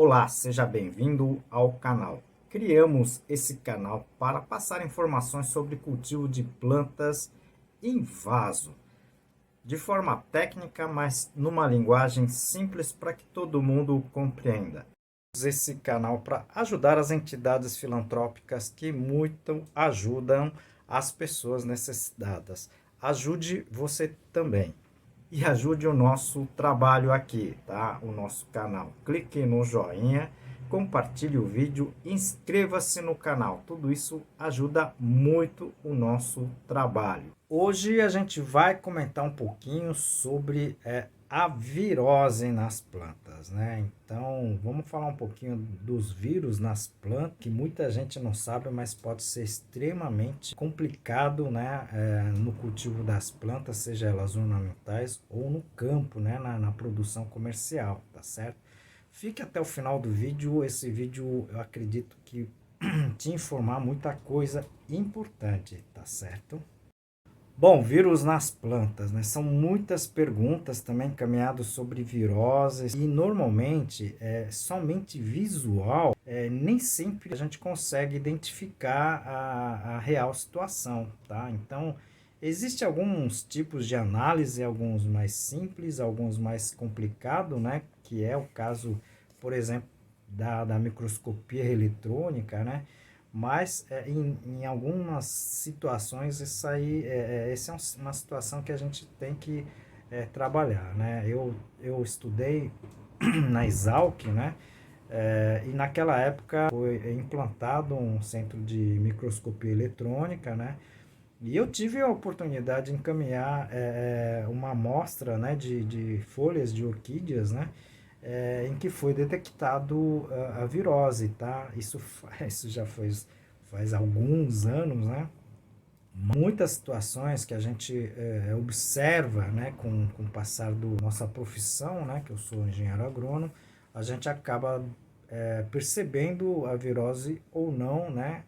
Olá, seja bem-vindo ao canal. Criamos esse canal para passar informações sobre cultivo de plantas em vaso, de forma técnica, mas numa linguagem simples para que todo mundo compreenda. Esse canal para ajudar as entidades filantrópicas que muito ajudam as pessoas necessitadas. Ajude você também. E ajude o nosso trabalho aqui, tá? O nosso canal. Clique no joinha, compartilhe o vídeo, inscreva-se no canal. Tudo isso ajuda muito o nosso trabalho. Hoje a gente vai comentar um pouquinho sobre a virose nas plantas, né? Então, vamos falar um pouquinho dos vírus nas plantas, que muita gente não sabe, mas pode ser extremamente complicado, né? No cultivo das plantas, seja elas ornamentais ou no campo, né? Na produção comercial, tá certo? Fique até o final do vídeo. Esse vídeo, eu acredito que te informar muita coisa importante, tá certo? Bom, vírus nas plantas, né? São muitas perguntas também encaminhadas sobre viroses e normalmente somente visual, nem sempre a gente consegue identificar a real situação, tá? Então, existem alguns tipos de análise, alguns mais simples, alguns mais complicados, né? Que é o caso, por exemplo, da microscopia eletrônica, né? Mas em algumas situações essa é uma situação que a gente tem que trabalhar, né? Eu estudei na Exalc, né? E naquela época foi implantado um centro de microscopia eletrônica, né? E eu tive a oportunidade de encaminhar uma amostra, né, de folhas de orquídeas, né, em que foi detectado a virose, tá? Isso já faz alguns anos, né? Muitas situações que a gente observa, né, com o passar da nossa profissão, né, que eu sou engenheiro agrônomo, a gente acaba percebendo a virose ou não, né,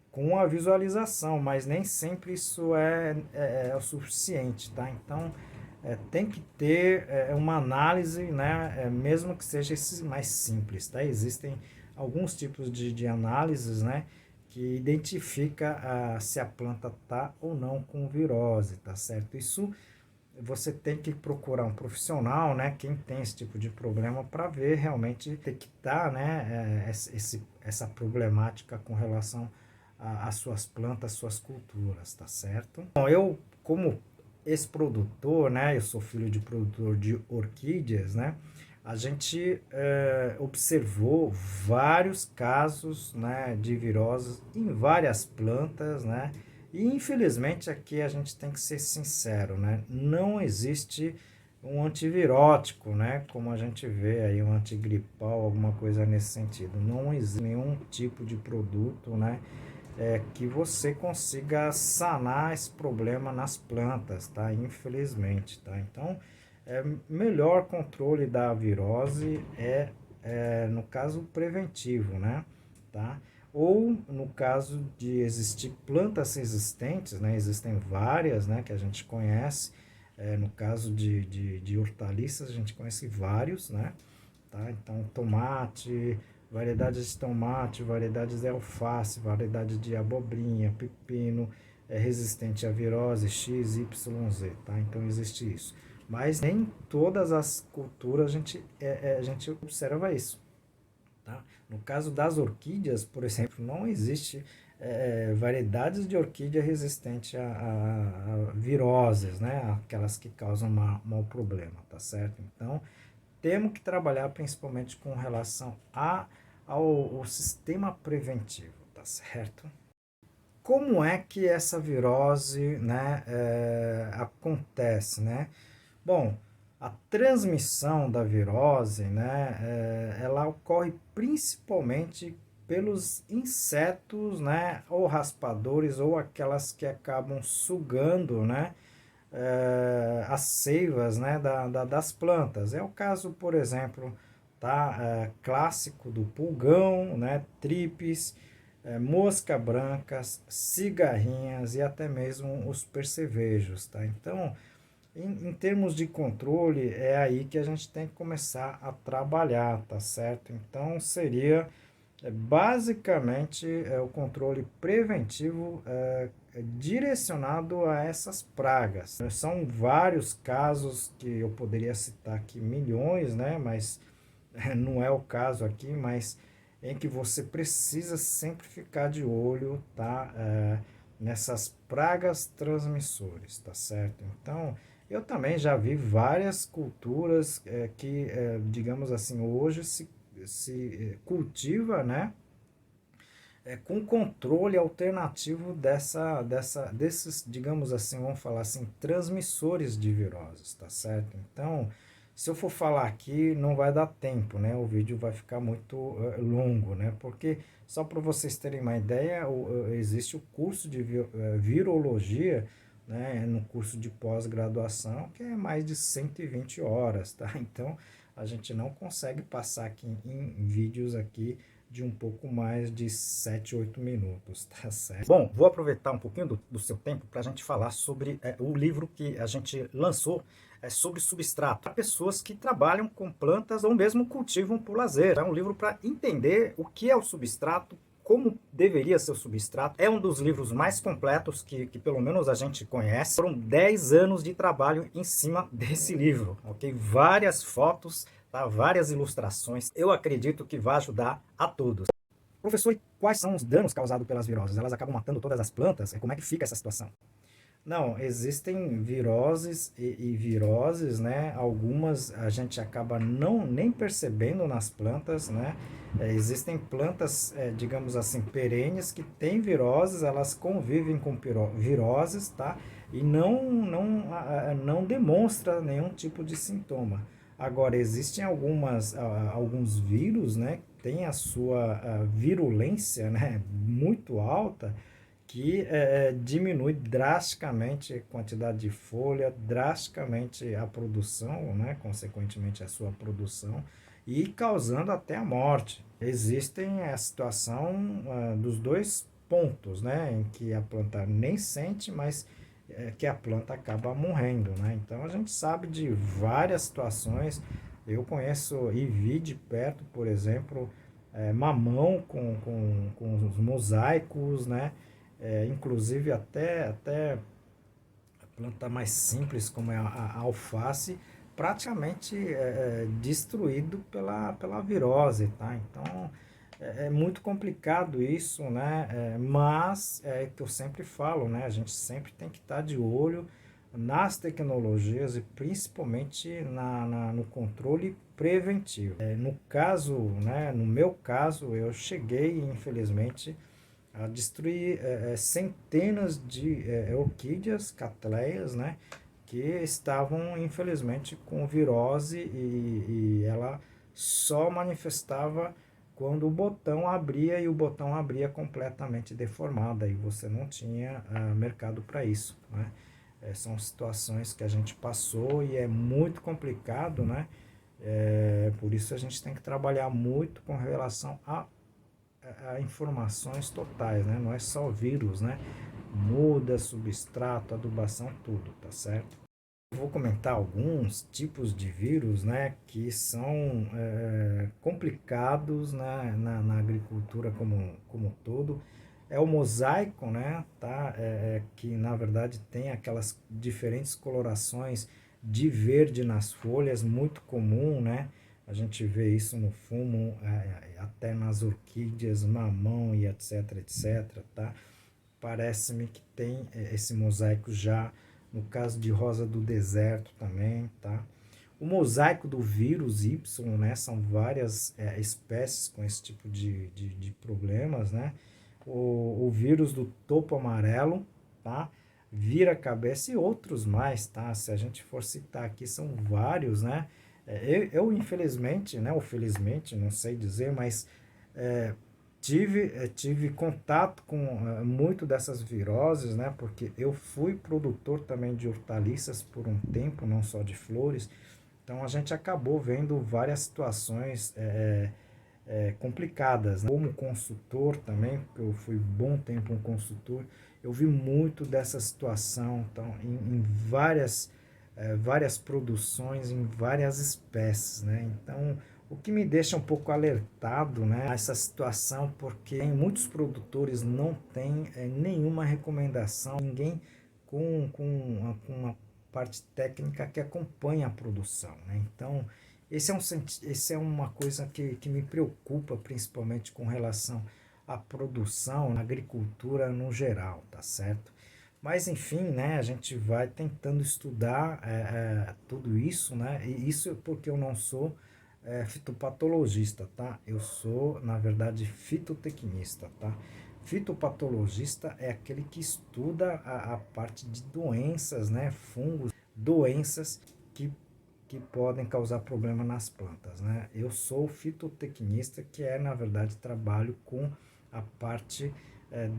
com a visualização, mas nem sempre isso é o suficiente, tá? Então, tem que ter uma análise, né, mesmo que seja esse mais simples, tá? Existem alguns tipos de análises, né, que identifica se a planta tá ou não com virose, tá certo? Isso você tem que procurar um profissional, né, quem tem esse tipo de problema para ver realmente detectar, né, essa problemática com relação às suas plantas, às suas culturas, tá certo? Bom, eu como esse produtor, né, eu sou filho de produtor de orquídeas, né, a gente observou vários casos, né, de viroses em várias plantas, né, e infelizmente aqui a gente tem que ser sincero, né, não existe um antivirótico, né, como a gente vê aí, um antigripal, alguma coisa nesse sentido. Não existe nenhum tipo de produto, né, que você consiga sanar esse problema nas plantas, tá? Infelizmente, tá? Então, melhor controle da virose no caso preventivo, né? Tá? Ou no caso de existir plantas resistentes, né? Existem várias, né? Que a gente conhece. No caso de hortaliças, a gente conhece vários, né? Tá? Então, tomate, variedades de tomate, variedades de alface, variedade de abobrinha, pepino, resistente à virose X, Y, Z, tá? Então existe isso. Mas nem todas as culturas a gente observa isso, tá? No caso das orquídeas, por exemplo, não existe variedades de orquídea resistente a viroses, né? Aquelas que causam mau problema, tá certo? Então, temos que trabalhar principalmente com relação ao sistema preventivo, tá certo? Como é que essa virose, né, acontece, né? Bom, a transmissão da virose, né, ela ocorre principalmente pelos insetos, né, ou raspadores, ou aquelas que acabam sugando, né, as seivas, né, das plantas. É o caso, por exemplo, tá, clássico do pulgão, né, tripes, mosca brancas, cigarrinhas e até mesmo os percevejos, tá? Então, Em termos de controle, é aí que a gente tem que começar a trabalhar, tá certo? Então, seria basicamente o controle preventivo direcionado a essas pragas. São vários casos que eu poderia citar aqui, milhões, né? Mas não é o caso aqui, mas em que você precisa sempre ficar de olho, tá? Nessas pragas transmissores, tá certo? Então, eu também já vi várias culturas que, digamos assim, hoje se cultiva, né? Com controle alternativo desses, digamos assim, vamos falar assim, transmissores de viroses, tá certo? Então, se eu for falar aqui, não vai dar tempo, né? O vídeo vai ficar muito longo, né? Porque, só para vocês terem uma ideia, existe o curso de virologia, né? No curso de pós-graduação, que é mais de 120 horas, tá? Então, a gente não consegue passar aqui em vídeos aqui de um pouco mais de 7, 8 minutos, tá certo? Bom, vou aproveitar um pouquinho do seu tempo para a gente falar sobre o livro que a gente lançou sobre substrato. Para pessoas que trabalham com plantas ou mesmo cultivam por lazer. É um livro para entender o que é o substrato, como deveria ser o substrato. É um dos livros mais completos que pelo menos a gente conhece. Foram 10 anos de trabalho em cima desse livro, ok? Várias fotos, tá? Várias ilustrações. Eu acredito que vai ajudar a todos. Professor, e quais são os danos causados pelas viroses? Elas acabam matando todas as plantas? Como é que fica essa situação? Não, existem viroses e viroses, né? Algumas a gente acaba não nem percebendo nas plantas, né? Existem plantas, digamos assim, perenes que têm viroses, elas convivem com viroses, tá? E não demonstra nenhum tipo de sintoma. Agora, existem alguns vírus, né? Que têm a sua virulência, né? Muito alta, que diminui drasticamente a quantidade de folha, drasticamente a produção, né? Consequentemente a sua produção, e causando até a morte. Existem a situação dos dois pontos, né? Em que a planta nem sente, mas que a planta acaba morrendo, né? Então a gente sabe de várias situações. Eu conheço e vi de perto, por exemplo, mamão com os mosaicos, né? Inclusive até a planta mais simples como é a alface, praticamente destruído pela virose, tá? Então é muito complicado isso, né? Mas é que eu sempre falo, né? A gente sempre tem que estar de olho nas tecnologias e principalmente no controle preventivo. No caso, né? No meu caso, eu cheguei, infelizmente, a destruir centenas de orquídeas, catleias, né, que estavam infelizmente com virose e ela só manifestava quando o botão abria e o botão abria completamente deformado e você não tinha mercado para isso, né? São situações que a gente passou e é muito complicado, né? Por isso a gente tem que trabalhar muito com relação a informações totais, né? Não é só vírus, né? Muda, substrato, adubação, tudo, tá certo? Eu vou comentar alguns tipos de vírus, né? Que são complicados, né? Na agricultura como um todo. É o mosaico, né? Tá? Que na verdade tem aquelas diferentes colorações de verde nas folhas, muito comum, né? A gente vê isso no fumo, até nas orquídeas, mamão e etc, etc, tá? Parece-me que tem esse mosaico já no caso de rosa do deserto também, tá? O mosaico do vírus Y, né? São várias espécies com esse tipo de problemas, né? O vírus do topo amarelo, tá? Vira cabeça e outros mais, tá? Se a gente for citar aqui, são vários, né? Eu infelizmente, né? Ou felizmente, não sei dizer, mas tive contato com muito dessas viroses, né? Porque eu fui produtor também de hortaliças por um tempo, não só de flores. Então a gente acabou vendo várias situações complicadas, né? Como consultor também, porque eu fui bom tempo um consultor, eu vi muito dessa situação, então, em várias várias produções em várias espécies, né? Então, o que me deixa um pouco alertado, né, essa situação, porque muitos produtores não têm nenhuma recomendação, ninguém com uma parte técnica que acompanha a produção, né? Então, esse é uma coisa que me preocupa, principalmente com relação à produção, na agricultura no geral, tá certo? Mas enfim, né, a gente vai tentando estudar tudo isso, né? E isso porque eu não sou fitopatologista, tá? Eu sou, na verdade, fitotecnista, tá? Fitopatologista é aquele que estuda a parte de doenças, né? Fungos, doenças que podem causar problema nas plantas, né? Eu sou fitotecnista, que é, na verdade, trabalho com a parte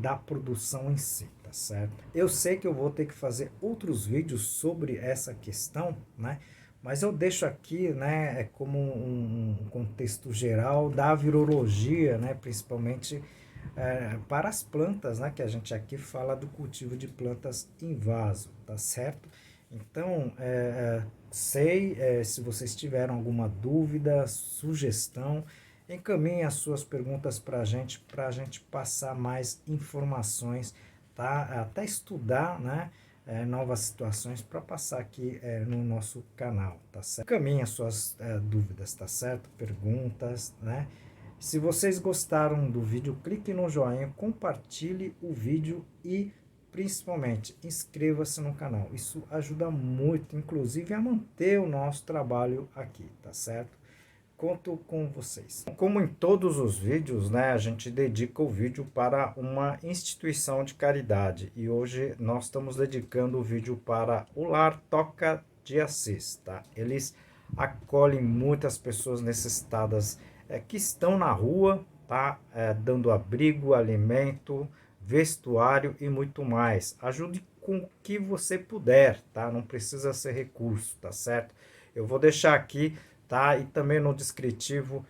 da produção em si, tá certo? Eu sei que eu vou ter que fazer outros vídeos sobre essa questão, né? Mas eu deixo aqui, né, como um contexto geral da virologia, né, principalmente para as plantas, né, que a gente aqui fala do cultivo de plantas em vaso, tá certo? Então, se vocês tiveram alguma dúvida, sugestão, encaminhe as suas perguntas para a gente passar mais informações, tá? Até estudar, né? Novas situações para passar aqui no nosso canal, tá certo? Encaminhe as suas dúvidas, tá certo? Perguntas, né? Se vocês gostaram do vídeo, clique no joinha, compartilhe o vídeo e principalmente inscreva-se no canal. Isso ajuda muito, inclusive, a manter o nosso trabalho aqui, tá certo? Conto com vocês. Como em todos os vídeos, né, a gente dedica o vídeo para uma instituição de caridade. E hoje nós estamos dedicando o vídeo para o Lar Toca de Assis, tá? Eles acolhem muitas pessoas necessitadas que estão na rua, tá? Dando abrigo, alimento, vestuário e muito mais. Ajude com o que você puder, tá? Não precisa ser recurso, tá certo? Eu vou deixar aqui, tá? E também no descritivo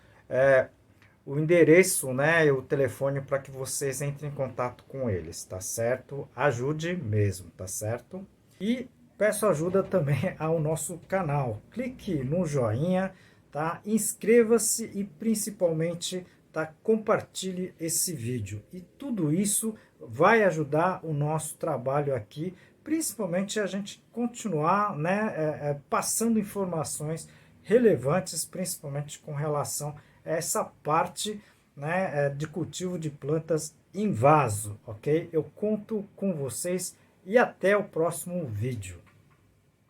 o endereço, né, e o telefone para que vocês entrem em contato com eles, tá certo? Ajude mesmo, tá certo? E peço ajuda também ao nosso canal. Clique no joinha, tá? Inscreva-se e principalmente, tá? Compartilhe esse vídeo. E tudo isso vai ajudar o nosso trabalho aqui, principalmente a gente continuar, né, passando informações relevantes, principalmente com relação a essa parte, né, de cultivo de plantas em vaso, ok? Eu conto com vocês e até o próximo vídeo.